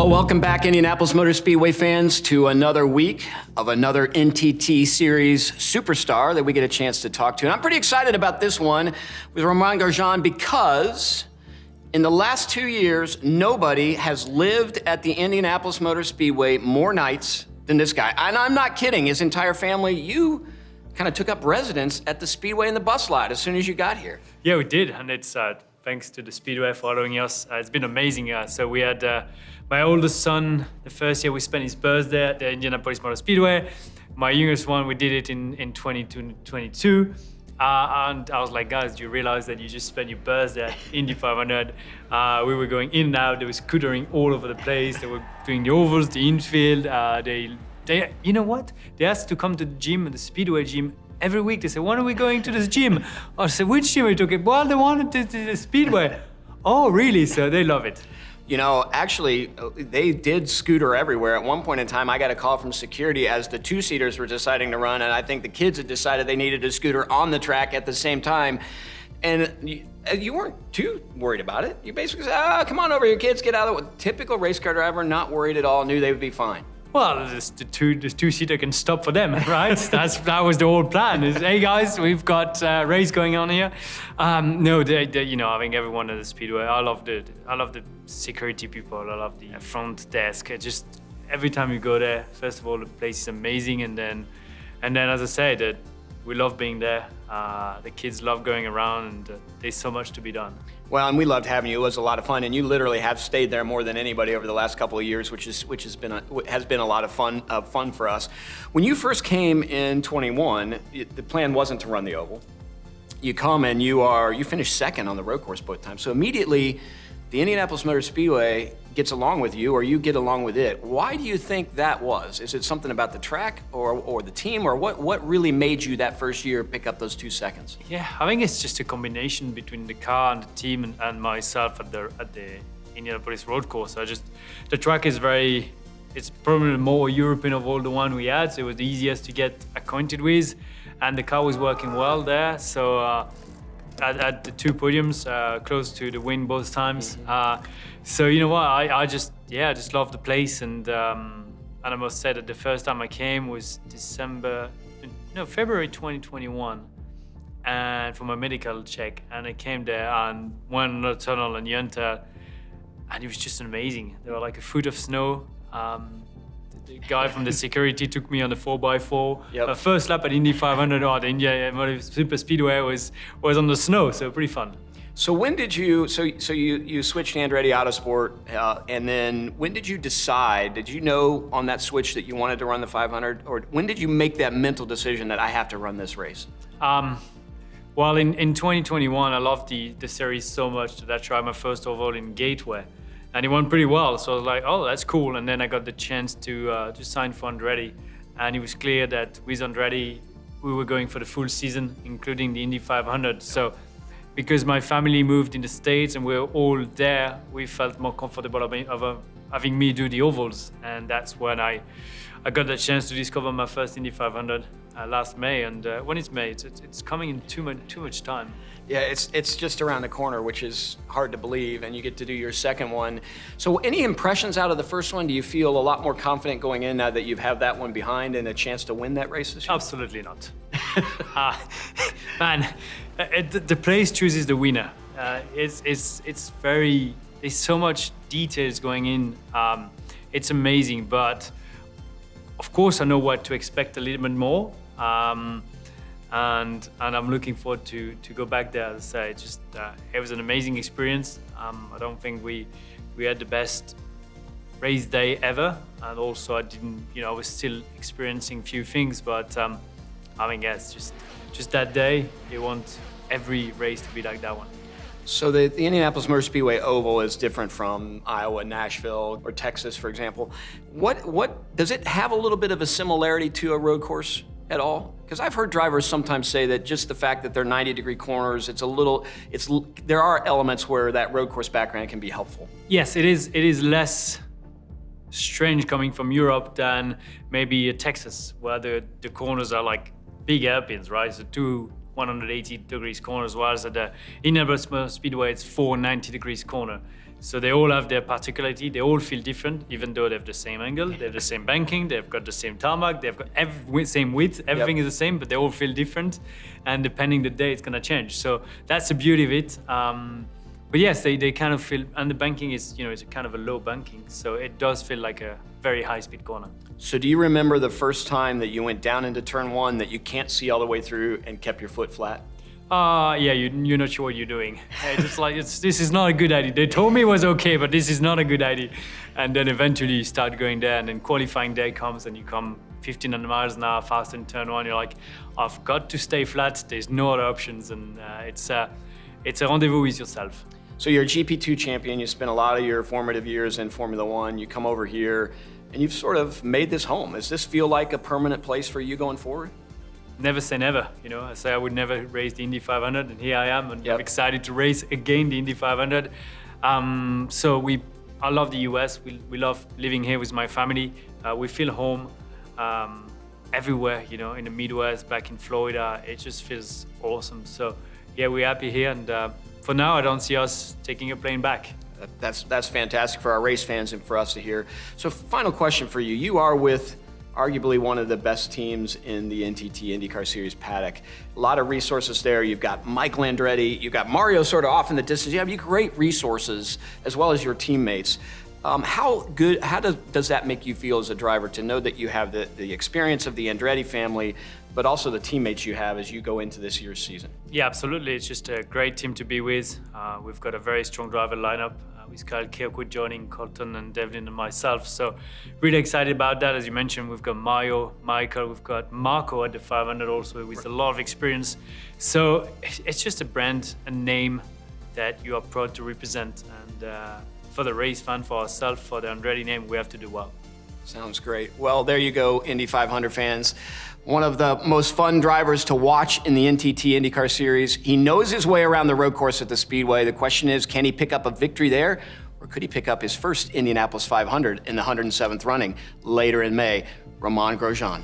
Well, welcome back, Indianapolis Motor Speedway fans, to another week of another NTT Series superstar that we get a chance to talk to. And I'm pretty excited about this one with Romain Grosjean because in the last 2 years, nobody has lived at the Indianapolis Motor Speedway more nights than this guy. And I'm not kidding, his entire family, you kind of took up residence at the Speedway in the bus lot as soon as you got here. Yeah, we did, and it's thanks to the Speedway following us. It's been amazing. So we had my oldest son, the first year we spent his birthday at the Indianapolis Motor Speedway. My youngest one, we did it in 2022. And I was like, guys, do you realize that you just spent your birthday at Indy 500? We were going in and out. They were scootering all over the place. They were doing the ovals, the infield. They, you know what? They asked to come to the gym, the Speedway gym, every week. They said, when are we going to this gym? I said, which gym are you talking? Well, they wanted to the Speedway. Oh, really? So they love it. You know, actually, they did scooter everywhere. At one point in time, I got a call from security as the two-seaters were deciding to run, and I think the kids had decided they needed a scooter on the track at the same time. And you weren't too worried about it. You basically said, come on over here, kids, get out of the way. Typical race car driver, not worried at all, knew they would be fine. Well, the two-seater can stop for them, right? That was the whole plan. Is, hey guys, we've got a race going on here. No, you know, I think everyone at the Speedway. I love the security people. I love the front desk. Just every time you go there, first of all, the place is amazing, and then as I said, we love being there. The kids love going around, and there's so much to be done. Well, and we loved having you. It was a lot of fun, and you literally have stayed there more than anybody over the last couple of years, which has been a lot of fun for us. When you first came in 21, the plan wasn't to run the oval. You come and you finished second on the road course both times. So immediately, the Indianapolis Motor Speedway gets along with you, or you get along with it. Why do you think that was? Is it something about the track or the team, or what really made you that first year pick up those 2 seconds? Yeah, I think it's just a combination between the car and the team and myself at the Indianapolis road course. The track is it's probably the more European of all the one we had, so it was the easiest to get acquainted with, and the car was working well there. So at the 2 podiums, close to the win both times. So you know what, I just love the place, and I must say that the first time I came was February 2021, and for my medical check, and I came there and went in the tunnel and you enter, and it was just amazing. There were like a foot of snow. The guy from the security took me on the 4x4. Yep. My first lap at Indy 500 or the Indianapolis Super Speedway was on the snow, so pretty fun. So when did you, so you switched to Andretti Autosport, and then when did you decide, did you know on that switch that you wanted to run the 500, or when did you make that mental decision that I have to run this race? Well, in 2021, I loved the series so much that I tried my first oval in Gateway, and it went pretty well. So I was like, oh, that's cool. And then I got the chance to sign for Andretti, and it was clear that with Andretti, we were going for the full season, including the Indy 500. So because my family moved in the States and we were all there, we felt more comfortable of having me do the ovals. And that's when I got the chance to discover my first Indy 500 last May. And when it's May, it's coming in too much time. Yeah, it's just around the corner, which is hard to believe, and you get to do your second one. So any impressions out of the first one? Do you feel a lot more confident going in now that you've had that one behind and a chance to win that race this year? Absolutely not. Man, the place chooses the winner. It's very, there's so much details going in. It's amazing, but of course I know what to expect a little bit more. And I'm looking forward to go back there. As I say, it was an amazing experience. I don't think we had the best race day ever, and also I was still experiencing a few things, but I think it's just that day. You want every race to be like that one. So the Indianapolis Motor Speedway Oval is different from Iowa, Nashville, or Texas, for example. What does it have a little bit of a similarity to a road course at all? Because I've heard drivers sometimes say that just the fact that they're 90-degree corners, there are elements where that road course background can be helpful. Yes, it is less strange coming from Europe than maybe Texas, where the corners are like big hairpins, right? So 180 degrees corners, whereas at the Indianapolis Motor Speedway, it's 490 degrees corner. So they all have their particularity. They all feel different, even though they have the same angle, they have the same banking, they've got the same tarmac, they've got same width, everything is the same, but they all feel different. And depending the day, it's gonna change. So that's the beauty of it. But yes, they kind of feel, and the banking is, it's a kind of a low banking, so it does feel like a very high-speed corner. So do you remember the first time that you went down into turn one that you can't see all the way through and kept your foot flat? Yeah, you're not sure what you're doing. It's like, this is not a good idea. They told me it was okay, but this is not a good idea. And then eventually you start going there, and then qualifying day comes, and you come 1,500 miles an hour faster in turn one. You're like, I've got to stay flat. There's no other options, and it's a rendezvous with yourself. So you're a GP2 champion. You spent a lot of your formative years in Formula One. You come over here, and you've sort of made this home. Does this feel like a permanent place for you going forward? Never say never, I say I would never race the Indy 500, and here I am, and I'm excited to race again the Indy 500. I love the US. We love living here with my family. We feel home everywhere, in the Midwest, back in Florida. It just feels awesome. So yeah, we're happy here, and for now, I don't see us taking a plane back. That's fantastic for our race fans and for us to hear. So final question for you. You are with arguably one of the best teams in the NTT INDYCAR Series paddock. A lot of resources there. You've got Michael Andretti, you've got Mario sort of off in the distance. You have great resources as well as your teammates. How does that make you feel as a driver to know that you have the experience of the Andretti family, but also the teammates you have as you go into this year's season? Yeah, absolutely. It's just a great team to be with. We've got a very strong driver lineup with Kyle Kirkwood joining Colton and Devlin and myself. So really excited about that. As you mentioned, we've got Mario, Michael, we've got Marco at the 500 also with a lot of experience. So it's just a brand, a name that you are proud to represent. And for the race fan, for ourselves, for the Andretti name, we have to do well. Sounds great. Well, there you go, Indy 500 fans. One of the most fun drivers to watch in the NTT INDYCAR Series. He knows his way around the road course at the Speedway. The question is, can he pick up a victory there, or could he pick up his first Indianapolis 500 in the 107th running later in May? Romain Grosjean.